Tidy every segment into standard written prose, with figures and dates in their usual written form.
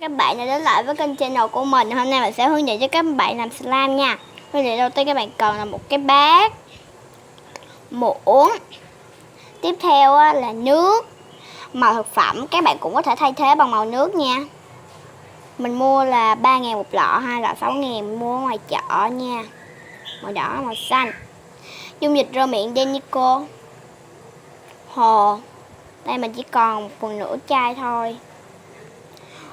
Các bạn đã đến lại với kênh channel của mình. Hôm nay mình sẽ hướng dẫn cho các bạn làm slime nha. Nguyên liệu đầu tiên các bạn cần là một cái bát, muỗng. Tiếp theo là nước. Màu thực phẩm các bạn cũng có thể thay thế bằng màu nước nha. Mình mua là 3.000 một lọ, 2 lọ 6.000, mua ở ngoài chợ nha. Màu đỏ, màu xanh. Dung dịch rửa miệng Denico. Hồ. Đây mình chỉ còn 1/2 chai thôi.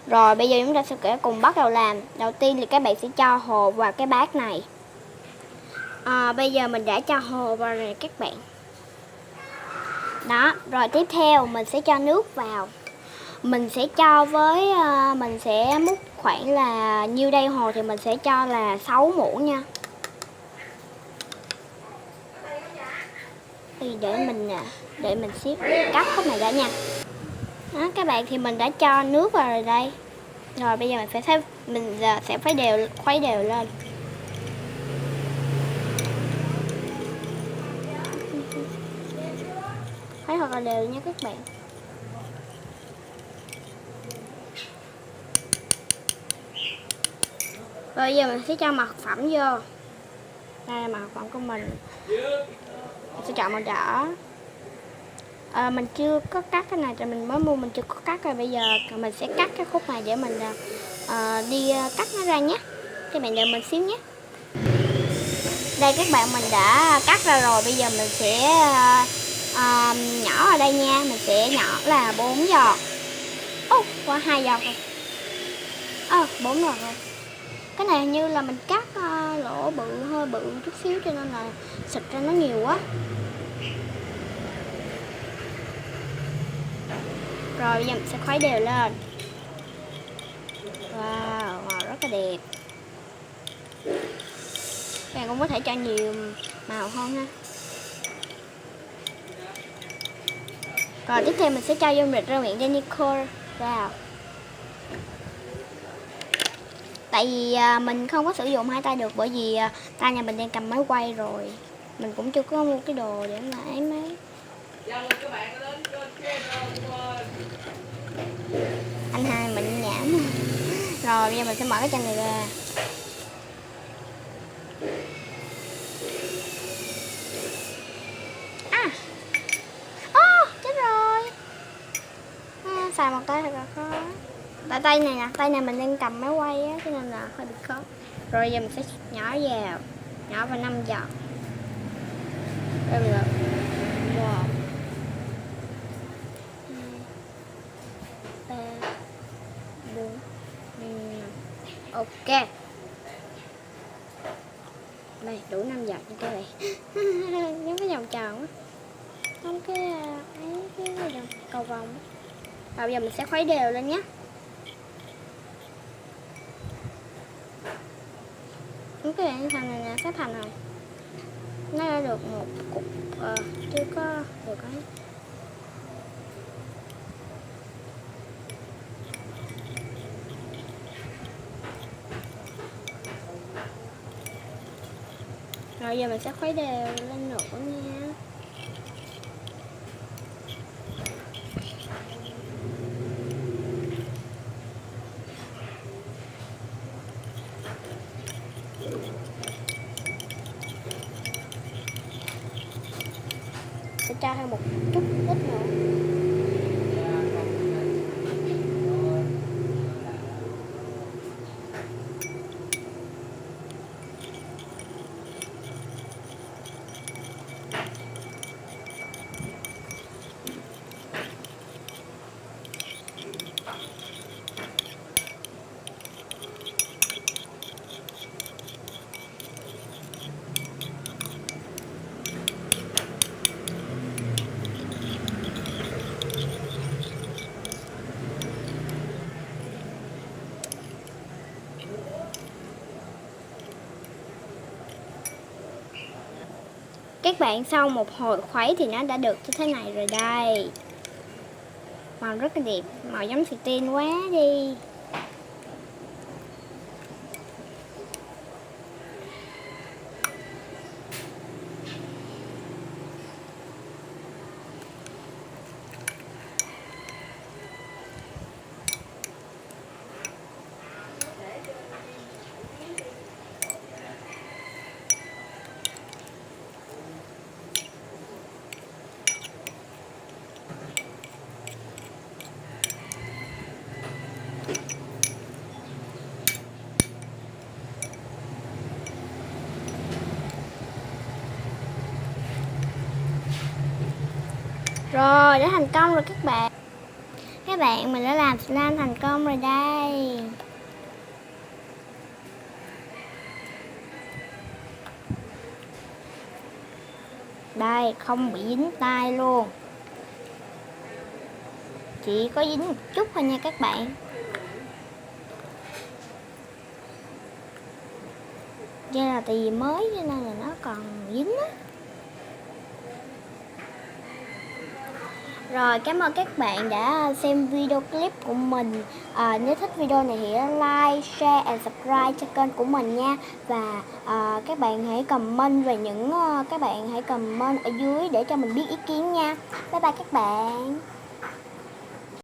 Rồi bây giờ chúng ta sẽ cùng bắt đầu làm. Đầu tiên thì các bạn sẽ cho hồ vào cái bát này. Bây giờ mình đã cho hồ vào rồi các bạn. Đó, rồi tiếp theo mình sẽ cho nước vào. Mình sẽ cho với mình sẽ múc khoảng là nhiêu đây hồ thì mình sẽ cho là 6 muỗng nha. Để mình xếp cắt khúc này ra nha. Đó, các bạn thì mình đã cho nước vào rồi đây. Rồi bây giờ mình sẽ khuấy đều lên. Khuấy thật là đều nha các bạn. Rồi bây giờ mình sẽ cho mặt thực phẩm vô. Đây là mặt thực phẩm của mình. Mình sẽ chọn màu đỏ. Mình chưa có cắt cái này, tại mình mới mua mình chưa có cắt rồi. Bây giờ mình sẽ cắt cái khúc này để mình đi cắt nó ra nhé. Các bạn đợi mình xíu nhé. Đây các bạn, mình đã cắt ra rồi. Bây giờ mình sẽ nhỏ ở đây nha. Mình sẽ nhỏ là 4 giọt. Qua 2 giọt rồi. 4 giọt rồi. Cái này như là mình cắt lỗ hơi bự chút xíu cho nên là xịt ra nó nhiều quá. Rồi bây giờ mình sẽ khuấy đều lên. Wow, màu rất là đẹp. Các bạn cũng có thể cho nhiều màu hơn ha. Rồi tiếp theo mình sẽ cho dung dịch rửa miệng Denico vào. Tại vì mình không có sử dụng hai tay được, bởi vì tay nhà mình đang cầm máy quay rồi. Mình cũng chưa có mua cái đồ để mà ấy mấy. Anh hai mình nhảm. Rồi bây giờ mình sẽ mở cái chanh này ra. Chết rồi. Xài một tay thật là khó. Tại tay này nè, tay này mình đang cầm máy quay á, cho nên là hơi bị khó. Rồi giờ mình sẽ nhỏ vào 5 giọt. Đây là 1, 2, 3, 4, 5. Ok. Đây, đủ 5 giọt như thế này. Giống cái vòng tròn á. Không cái cầu vòng. Rồi bây giờ mình sẽ khuấy đều lên nhé. Cái đoạn thành này nè, sắp thành rồi. Nó đã được một cục, chưa có được ấy. Rồi giờ mình sẽ khuấy đều lên nữa nha. Sẽ cho thêm một chút ít nữa. Các bạn, sau một hồi khuấy thì nó đã được như thế này rồi đây. Màu rất là đẹp, màu giống satin quá đi. Rồi, đã thành công rồi các bạn. Các bạn, mình đã làm slime thành công rồi đây. Đây, không bị dính tay luôn. Chỉ có dính một chút thôi nha các bạn. Đây là tại vì mới cho nên là nó còn dính á. Rồi, cảm ơn các bạn đã xem video clip của mình. Nếu thích video này thì like, share and subscribe cho kênh của mình nha. Và các bạn hãy comment về các bạn hãy comment ở dưới để cho mình biết ý kiến nha. Bye bye các bạn.